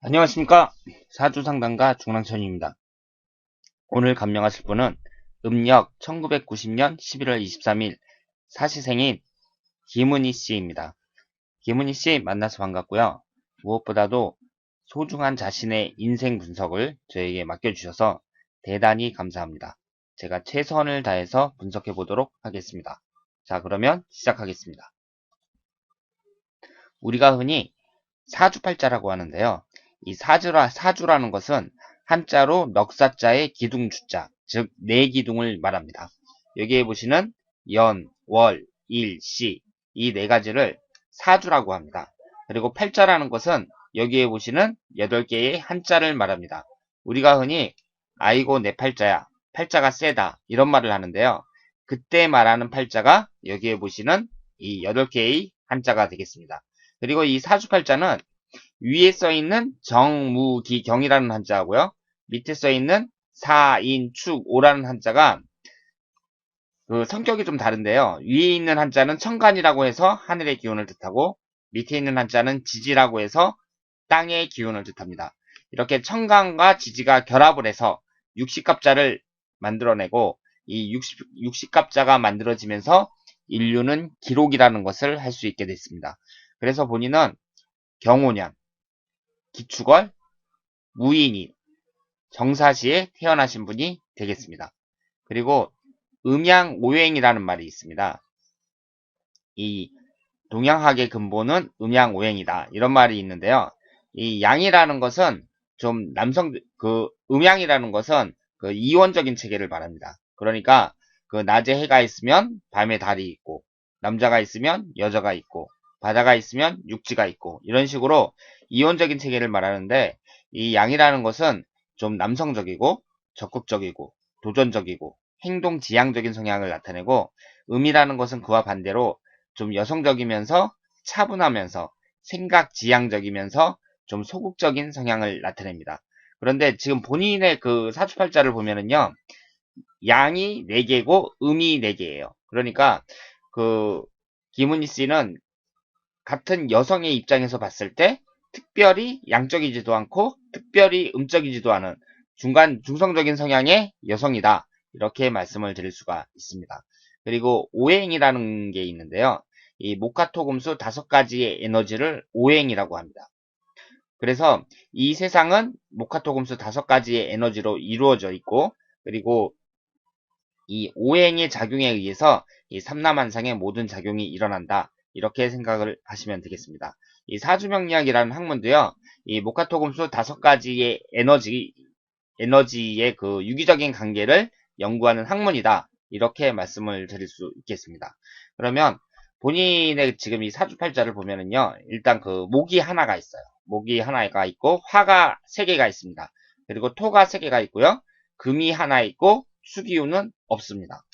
안녕하십니까. 사주상담가 중랑천입니다. 오늘 감명하실 분은 음력 1990년 11월 23일 사시생인 김은희 씨입니다. 김은희 씨 만나서 반갑고요. 무엇보다도 소중한 자신의 인생 분석을 저에게 맡겨주셔서 대단히 감사합니다. 제가 최선을 다해서 분석해 보도록 하겠습니다. 자, 그러면 시작하겠습니다. 우리가 흔히 사주팔자라고 하는데요. 이 사주라는 것은 한자로 넉사자의 기둥주자, 즉, 네 기둥을 말합니다. 여기에 보시는 연, 월, 일, 시, 이 네 가지를 사주라고 합니다. 그리고 팔자라는 것은 여기에 보시는 8개의 한자를 말합니다. 우리가 흔히, 아이고, 내 팔자야, 팔자가 세다, 이런 말을 하는데요. 그때 말하는 팔자가 여기에 보시는 이 8개의 한자가 되겠습니다. 그리고 이 사주팔자는 위에 써있는 정무기경이라는 한자하고요. 밑에 써있는 사인축오라는 한자가 그 성격이 좀 다른데요. 위에 있는 한자는 천간이라고 해서 하늘의 기운을 뜻하고 밑에 있는 한자는 지지라고 해서 땅의 기운을 뜻합니다. 이렇게 천간과 지지가 결합을 해서 60갑자를 만들어내고 이 60갑자가 만들어지면서 인류는 기록이라는 것을 할 수 있게 됐습니다. 그래서 본인은 경호년, 기축월, 무인이, 정사시에 태어나신 분이 되겠습니다. 그리고 음양오행이라는 말이 있습니다. 이 동양학의 근본은 음양오행이다. 이런 말이 있는데요. 이 양이라는 것은 좀 음양이라는 것은 그 이원적인 체계를 말합니다. 그러니까 그 낮에 해가 있으면 밤에 달이 있고, 남자가 있으면 여자가 있고, 바다가 있으면 육지가 있고, 이런 식으로 이원적인 체계를 말하는데, 이 양이라는 것은 좀 남성적이고, 적극적이고, 도전적이고, 행동지향적인 성향을 나타내고, 음이라는 것은 그와 반대로 좀 여성적이면서 차분하면서 생각지향적이면서 좀 소극적인 성향을 나타냅니다. 그런데 지금 본인의 그 사주팔자를 보면은요, 양이 4개고 음이 4개예요. 그러니까 그 김은희 씨는 같은 여성의 입장에서 봤을 때 특별히 양적이지도 않고 특별히 음적이지도 않은 중성적인 성향의 여성이다. 이렇게 말씀을 드릴 수가 있습니다. 그리고 오행이라는 게 있는데요. 이 목화토금수 5가지의 에너지를 오행이라고 합니다. 그래서 이 세상은 목화토금수 5가지의 에너지로 이루어져 있고, 그리고 이 오행의 작용에 의해서 이 삼라만상의 모든 작용이 일어난다. 이렇게 생각을 하시면 되겠습니다. 이 사주명리학이라는 학문도요, 이 목화토금수 5가지의 에너지의 그 유기적인 관계를 연구하는 학문이다. 이렇게 말씀을 드릴 수 있겠습니다. 그러면 본인의 지금 이 사주팔자를 보면은요, 일단 그 목이 하나가 있어요. 목이 하나가 있고, 화가 3개가 있습니다. 그리고 토가 3개가 있고요. 금이 하나 있고, 수기운은 없습니다.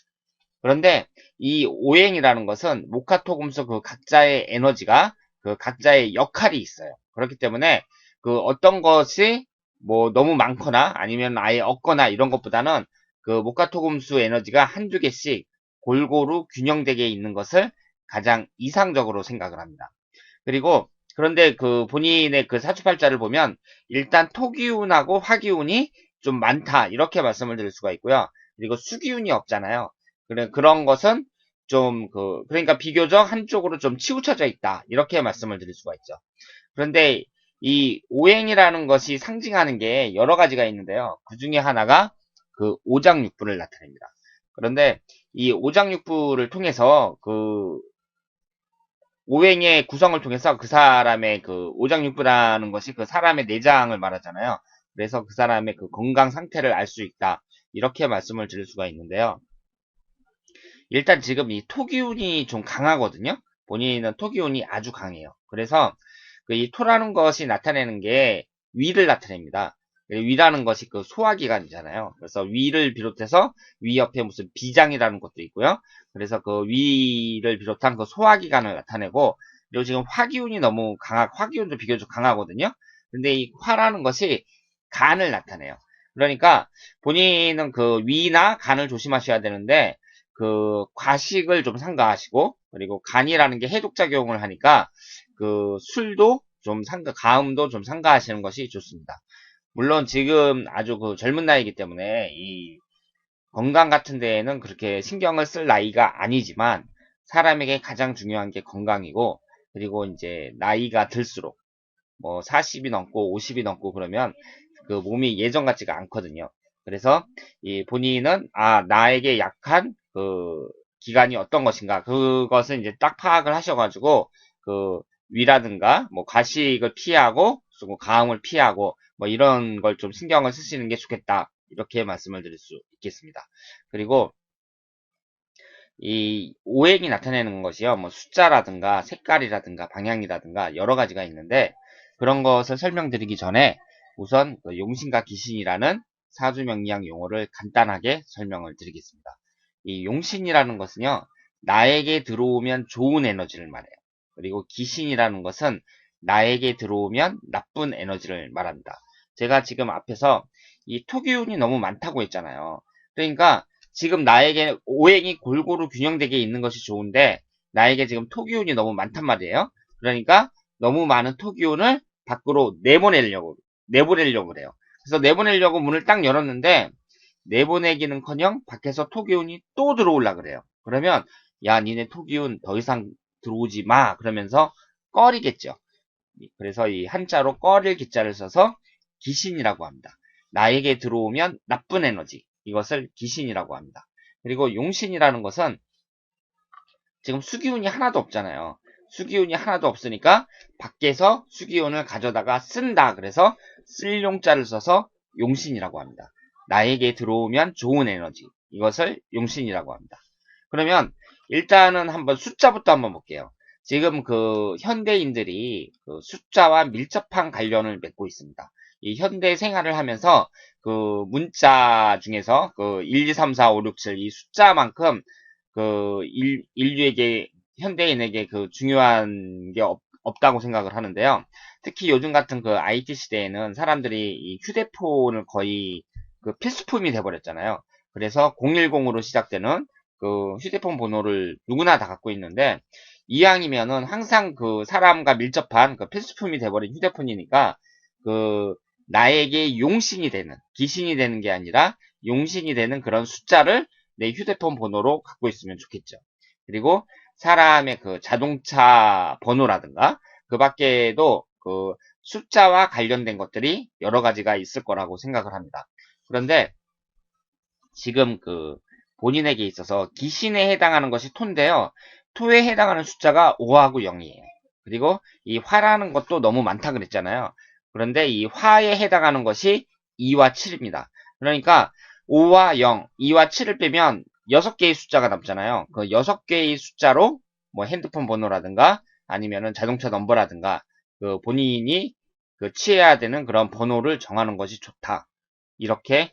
그런데 이 오행이라는 것은 목화토금수 그 각자의 에너지가 그 각자의 역할이 있어요. 그렇기 때문에 그 어떤 것이 뭐 너무 많거나 아니면 아예 없거나 이런 것보다는 그 목화토금수 에너지가 한두 개씩 골고루 균형되게 있는 것을 가장 이상적으로 생각을 합니다. 그리고 그런데 그 본인의 그 사주팔자를 보면 일단 토기운하고 화기운이 좀 많다 이렇게 말씀을 드릴 수가 있고요. 그리고 수기운이 없잖아요. 그런 것은 좀 그러니까 비교적 한쪽으로 좀 치우쳐져 있다 이렇게 말씀을 드릴 수가 있죠. 그런데 이 오행이라는 것이 상징하는 게 여러 가지가 있는데요. 그 중에 하나가 그 오장육부를 나타냅니다. 그런데 이 오장육부를 통해서 그 오행의 구성을 통해서 그 사람의 그 오장육부라는 것이 그 사람의 내장을 말하잖아요. 그래서 그 사람의 그 건강 상태를 알 수 있다. 이렇게 말씀을 드릴 수가 있는데요. 일단 지금 이 토기운이 좀 강하거든요. 본인은 토기운이 아주 강해요. 그래서 그 이 토라는 것이 나타내는 게 위를 나타냅니다. 위라는 것이 그 소화기관이잖아요. 그래서 위를 비롯해서 위 옆에 무슨 비장이라는 것도 있고요. 그래서 그 위를 비롯한 그 소화기관을 나타내고, 그리고 지금 화기운이 너무 화기운도 비교적 강하거든요. 근데 이 화라는 것이 간을 나타내요. 그러니까 본인은 그 위나 간을 조심하셔야 되는데, 그 과식을 좀 삼가하시고, 그리고 간이라는 게 해독작용을 하니까 그 술도 좀 가음도 좀 삼가하시는 것이 좋습니다. 물론 지금 아주 그 젊은 나이이기 때문에 이 건강 같은 데에는 그렇게 신경을 쓸 나이가 아니지만 사람에게 가장 중요한 게 건강이고, 그리고 이제 나이가 들수록 뭐 40이 넘고 50이 넘고 그러면 그 몸이 예전 같지가 않거든요. 그래서 이 본인은 나에게 약한 그 기간이 어떤 것인가, 그것을 이제 딱 파악을 하셔가지고 그 위라든가 뭐 가식을 피하고 뭐 가음을 피하고 뭐 이런 걸 좀 신경을 쓰시는 게 좋겠다, 이렇게 말씀을 드릴 수 있겠습니다. 그리고 이 오행이 나타내는 것이요, 뭐 숫자라든가 색깔이라든가 방향이라든가 여러 가지가 있는데, 그런 것을 설명드리기 전에 우선 그 용신과 기신이라는 사주명리학 용어를 간단하게 설명을 드리겠습니다. 이 용신이라는 것은요, 나에게 들어오면 좋은 에너지를 말해요. 그리고 기신이라는 것은 나에게 들어오면 나쁜 에너지를 말합니다. 제가 지금 앞에서 이 토기운이 너무 많다고 했잖아요. 그러니까 지금 나에게 오행이 골고루 균형되게 있는 것이 좋은데, 나에게 지금 토기운이 너무 많단 말이에요. 그러니까 너무 많은 토기운을 밖으로 내보내려고 그래요. 그래서 내보내려고 문을 딱 열었는데, 내보내기는커녕 밖에서 토기운이 또 들어올라 그래요. 그러면 야, 니네 토기운 더 이상 들어오지 마, 그러면서 꺼리겠죠. 그래서 이 한자로 꺼릴 기자를 써서 기신이라고 합니다. 나에게 들어오면 나쁜 에너지, 이것을 기신이라고 합니다. 그리고 용신이라는 것은 지금 수기운이 하나도 없잖아요. 수기운이 하나도 없으니까 밖에서 수기운을 가져다가 쓴다. 그래서 쓸 용자를 써서 용신이라고 합니다. 나에게 들어오면 좋은 에너지, 이것을 용신이라고 합니다. 그러면 일단은 한번 숫자부터 한번 볼게요. 지금 그 현대인들이 그 숫자와 밀접한 관련을 맺고 있습니다. 이 현대 생활을 하면서 그 문자 중에서 그 1, 2, 3, 4, 5, 6, 7 이 숫자만큼 그 인류에게, 현대인에게 그 중요한 게 없다고 생각을 하는데요. 특히 요즘 같은 그 IT 시대에는 사람들이 이 휴대폰을 거의 그 필수품이 돼버렸잖아요. 그래서 010으로 시작되는 그 휴대폰 번호를 누구나 다 갖고 있는데, 이왕이면은 항상 그 사람과 밀접한 그 필수품이 돼버린 휴대폰이니까 그 나에게 용신이 되는, 기신이 되는 게 아니라 용신이 되는 그런 숫자를 내 휴대폰 번호로 갖고 있으면 좋겠죠. 그리고 사람의 그 자동차 번호라든가 그 밖에도 그 숫자와 관련된 것들이 여러 가지가 있을 거라고 생각을 합니다. 그런데 지금 그 본인에게 있어서 기신에 해당하는 것이 토인데요. 토에 해당하는 숫자가 5하고 0이에요. 그리고 이 화라는 것도 너무 많다 그랬잖아요. 그런데 이 화에 해당하는 것이 2와 7입니다. 그러니까 5와 0, 2와 7을 빼면 6개의 숫자가 남잖아요. 그 6개의 숫자로 뭐 핸드폰 번호라든가 아니면은 자동차 넘버라든가 그 본인이 그 취해야 되는 그런 번호를 정하는 것이 좋다, 이렇게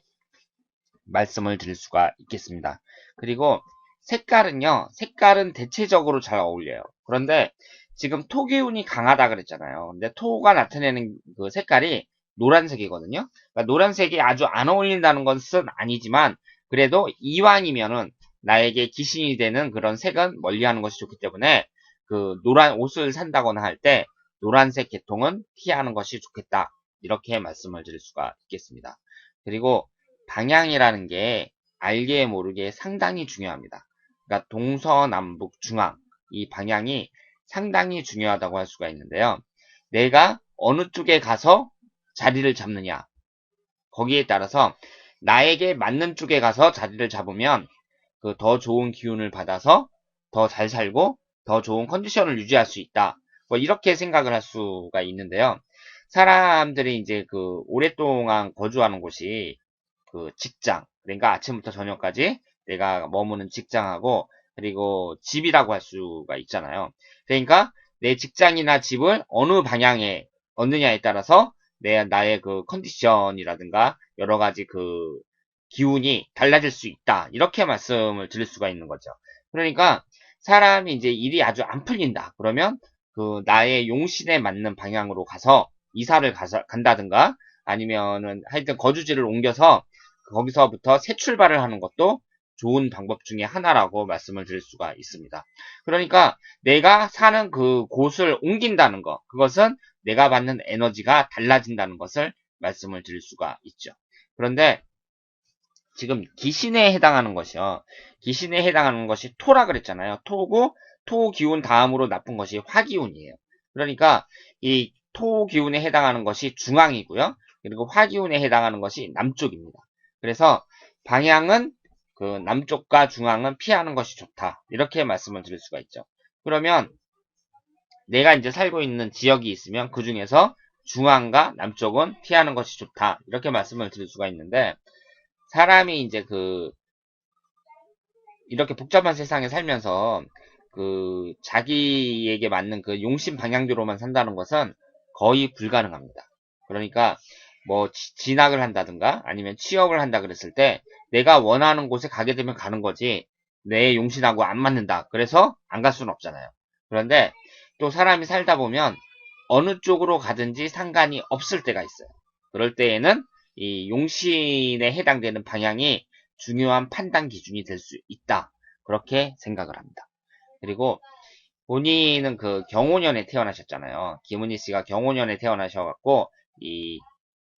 말씀을 드릴 수가 있겠습니다. 그리고 색깔은 대체적으로 잘 어울려요. 그런데 지금 토기운이 강하다 그랬잖아요. 근데 토가 나타내는 그 색깔이 노란색이거든요. 그러니까 노란색이 아주 안 어울린다는 것은 아니지만, 그래도 이왕이면은 나에게 기신이 되는 그런 색은 멀리하는 것이 좋기 때문에 그 노란 옷을 산다거나 할 때 노란색 계통은 피하는 것이 좋겠다, 이렇게 말씀을 드릴 수가 있겠습니다. 그리고 방향이라는 게 알게 모르게 상당히 중요합니다. 그러니까 동서남북 중앙, 이 방향이 상당히 중요하다고 할 수가 있는데요. 내가 어느 쪽에 가서 자리를 잡느냐, 거기에 따라서 나에게 맞는 쪽에 가서 자리를 잡으면 그 더 좋은 기운을 받아서 더 잘 살고 더 좋은 컨디션을 유지할 수 있다, 뭐 이렇게 생각을 할 수가 있는데요. 사람들이 이제 그 오랫동안 거주하는 곳이 그 직장, 그러니까 아침부터 저녁까지 내가 머무는 직장하고, 그리고 집이라고 할 수가 있잖아요. 그러니까 내 직장이나 집을 어느 방향에 얻느냐에 따라서 나의 그 컨디션이라든가 여러 가지 그 기운이 달라질 수 있다, 이렇게 말씀을 드릴 수가 있는 거죠. 그러니까 사람이 이제 일이 아주 안 풀린다 그러면 그 나의 용신에 맞는 방향으로 가서 이사를 간다든가 아니면은 하여튼 거주지를 옮겨서 거기서부터 새 출발을 하는 것도 좋은 방법 중에 하나라고 말씀을 드릴 수가 있습니다. 그러니까 내가 사는 그 곳을 옮긴다는 것, 그것은 내가 받는 에너지가 달라진다는 것을 말씀을 드릴 수가 있죠. 그런데 지금 기신에 해당하는 것이요. 기신에 해당하는 것이 토라 그랬잖아요. 토고 토 기운 다음으로 나쁜 것이 화기운이에요. 그러니까 이 토 기운에 해당하는 것이 중앙이고요. 그리고 화기운에 해당하는 것이 남쪽입니다. 그래서 방향은 그 남쪽과 중앙은 피하는 것이 좋다. 이렇게 말씀을 드릴 수가 있죠. 그러면 내가 이제 살고 있는 지역이 있으면 그 중에서 중앙과 남쪽은 피하는 것이 좋다. 이렇게 말씀을 드릴 수가 있는데 사람이 이제 이렇게 복잡한 세상에 살면서 자기에게 맞는 그 용신 방향대로만 산다는 것은 거의 불가능합니다. 그러니까 뭐 진학을 한다든가 아니면 취업을 한다 그랬을 때 내가 원하는 곳에 가게 되면 가는 거지 내 용신하고 안 맞는다. 그래서 안 갈 수는 없잖아요. 그런데 또 사람이 살다 보면 어느 쪽으로 가든지 상관이 없을 때가 있어요. 그럴 때에는 이 용신에 해당되는 방향이 중요한 판단 기준이 될 수 있다. 그렇게 생각을 합니다. 그리고 본인은 그 경호년에 태어나셨잖아요. 김은희 씨가 경호년에 태어나셔갖고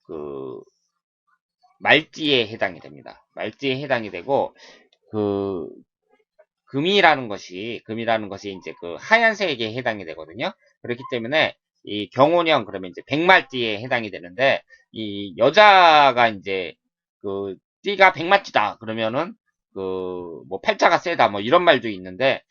그 말띠에 해당이 됩니다. 말띠에 해당이 되고 그 금이라는 것이 이제 그 하얀색에 해당이 되거든요. 그렇기 때문에 이 경호년 그러면 이제 백말띠에 해당이 되는데 이 여자가 이제 그 띠가 백마띠다 그러면은 그 뭐 팔자가 세다 뭐 이런 말도 있는데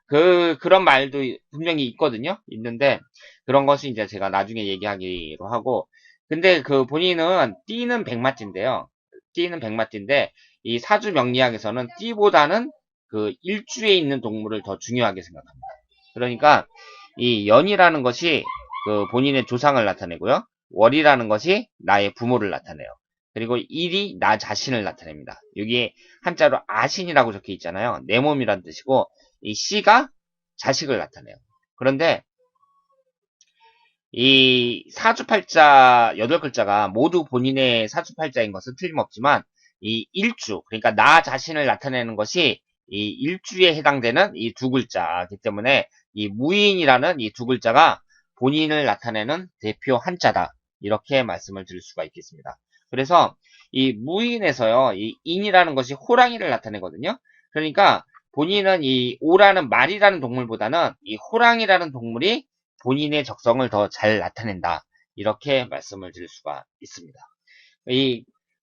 그런 말도 분명히 있거든요. 있는데 그런 것이 이제 제가 나중에 얘기하기로 하고 근데 그 본인은 띠는 백마띠인데요. 띠는 백마띠인데 이 사주 명리학에서는 띠보다는 그 일주에 있는 동물을 더 중요하게 생각합니다. 그러니까 이 연이라는 것이 그 본인의 조상을 나타내고요. 월이라는 것이 나의 부모를 나타내요. 그리고 일이 나 자신을 나타냅니다. 여기에 한자로 아신이라고 적혀 있잖아요. 내 몸이란 뜻이고 이 씨가 자식을 나타내요. 그런데 이 사주팔자 8글자가 모두 본인의 사주팔자인 것은 틀림없지만 이 일주 그러니까 나 자신을 나타내는 것이 이 일주에 해당되는 이 두 글자이기 때문에 이 무인이라는 이 두 글자가 본인을 나타내는 대표 한자다. 이렇게 말씀을 드릴 수가 있겠습니다. 그래서 이 무인에서요. 이 인이라는 것이 호랑이를 나타내거든요. 그러니까 본인은 이 오라는 말이라는 동물보다는 이 호랑이라는 동물이 본인의 적성을 더 잘 나타낸다. 이렇게 말씀을 드릴 수가 있습니다.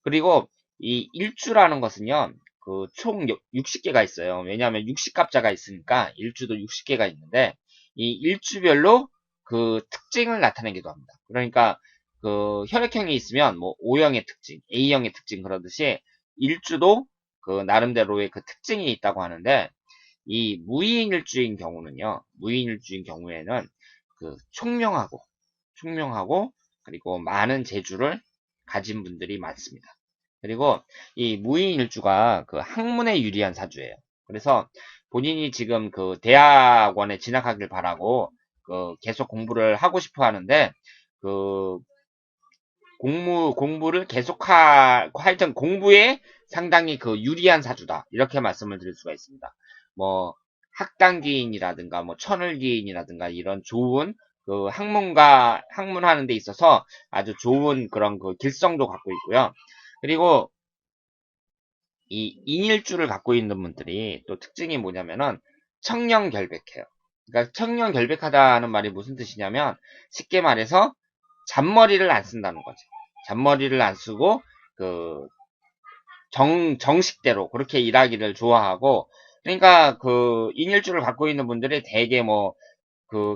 그리고 이 일주라는 것은요, 그 총 60개가 있어요. 왜냐하면 60갑자가 있으니까 일주도 60개가 있는데, 이 일주별로 그 특징을 나타내기도 합니다. 그러니까 그 혈액형이 있으면 뭐 O형의 특징, A형의 특징 그러듯이 일주도 그 나름대로의 그 특징이 있다고 하는데, 이 무인일주인 경우에는 그 총명하고 그리고 많은 재주를 가진 분들이 많습니다. 그리고 이 무인일주가 그 학문에 유리한 사주예요. 그래서 본인이 지금 그 대학원에 진학하길 바라고 그 계속 공부를 하고 싶어 하는데 그 공부를 하여튼 공부에 상당히 그 유리한 사주다. 이렇게 말씀을 드릴 수가 있습니다. 뭐, 학당기인이라든가, 뭐, 천을기인이라든가, 이런 좋은, 학문하는 데 있어서 아주 좋은 그런 그 길성도 갖고 있고요. 그리고 이 인일주를 갖고 있는 분들이 또 특징이 뭐냐면은 청렴결백해요. 그러니까 청렴결백하다는 말이 무슨 뜻이냐면 쉽게 말해서 잔머리를 안 쓴다는 거죠. 잔머리를 안 쓰고 그 정식대로 그렇게 일하기를 좋아하고 그러니까 그 인일주를 갖고 있는 분들이 대개 뭐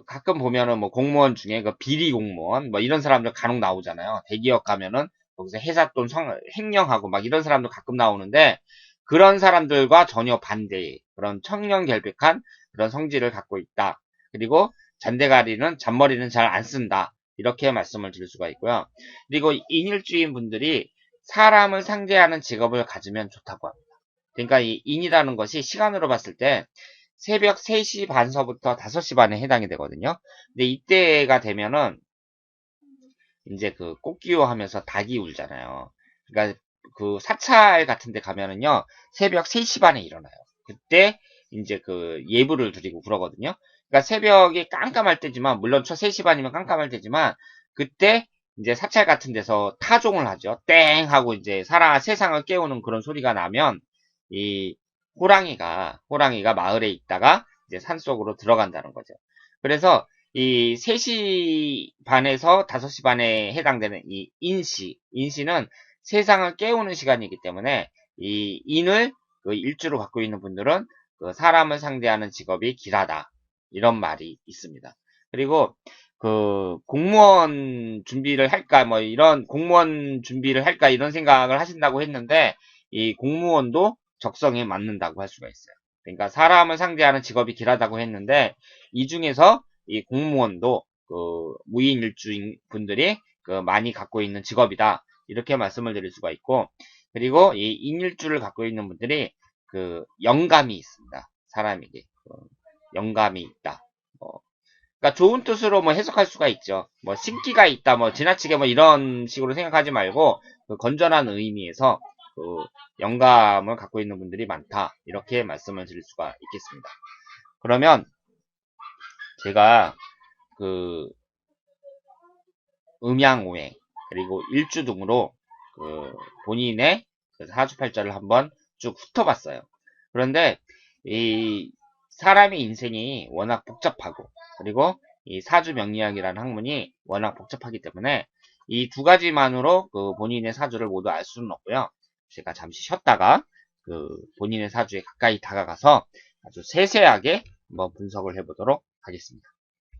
가끔 보면은 뭐 공무원 중에 그 비리 공무원 뭐 이런 사람들 간혹 나오잖아요. 대기업 가면은 거기서 회삿돈 횡령하고 막 이런 사람도 가끔 나오는데 그런 사람들과 전혀 반대의 그런 청렴결백한 그런 성질을 갖고 있다. 그리고 잔머리는 잘 안 쓴다. 이렇게 말씀을 드릴 수가 있고요. 그리고 인일주인 분들이 사람을 상대하는 직업을 가지면 좋다고 합니다. 그러니까 이 인이라는 것이 시간으로 봤을 때 새벽 3시 반서부터 5시 반에 해당이 되거든요. 근데 이때가 되면은 이제 그 꽃기호 하면서 닭이 울잖아요. 그러니까 그 사찰 같은 데 가면은요. 새벽 3시 반에 일어나요. 그때 이제 그 예불을 드리고 그러거든요. 그러니까 새벽이 깜깜할 때지만, 물론 3시 반이면 깜깜할 때지만, 그때 이제 사찰 같은 데서 타종을 하죠. 땡! 하고 이제 세상을 깨우는 그런 소리가 나면, 이 호랑이가 마을에 있다가 이제 산속으로 들어간다는 거죠. 그래서 이 3시 반에서 5시 반에 해당되는 이 인시는 세상을 깨우는 시간이기 때문에 이 인을 그 일주로 갖고 있는 분들은 그 사람을 상대하는 직업이 길하다. 이런 말이 있습니다. 그리고 그 공무원 준비를 할까 뭐 이런 공무원 준비를 할까 이런 생각을 하신다고 했는데 이 공무원도 적성에 맞는다고 할 수가 있어요. 그러니까 사람을 상대하는 직업이 길하다고 했는데 이 중에서 이 공무원도 그 무인일주인 분들이 그 많이 갖고 있는 직업이다. 이렇게 말씀을 드릴 수가 있고 그리고 이 인일주를 갖고 있는 분들이 그 영감이 있습니다. 사람에게 영감이 있다. 그러니까 좋은 뜻으로 뭐 해석할 수가 있죠. 뭐 신기가 있다, 뭐 지나치게 뭐 이런 식으로 생각하지 말고 그 건전한 의미에서 그 영감을 갖고 있는 분들이 많다. 이렇게 말씀을 드릴 수가 있겠습니다. 그러면 제가 그 음양오행 그리고 일주 등으로 그 본인의 그 사주팔자를 한번 쭉 훑어봤어요. 그런데 이 사람의 인생이 워낙 복잡하고 그리고 이 사주 명리학이라는 학문이 워낙 복잡하기 때문에 이 두 가지만으로 그 본인의 사주를 모두 알 수는 없고요. 제가 잠시 쉬었다가 그 본인의 사주에 가까이 다가가서 아주 세세하게 한번 분석을 해보도록 하겠습니다.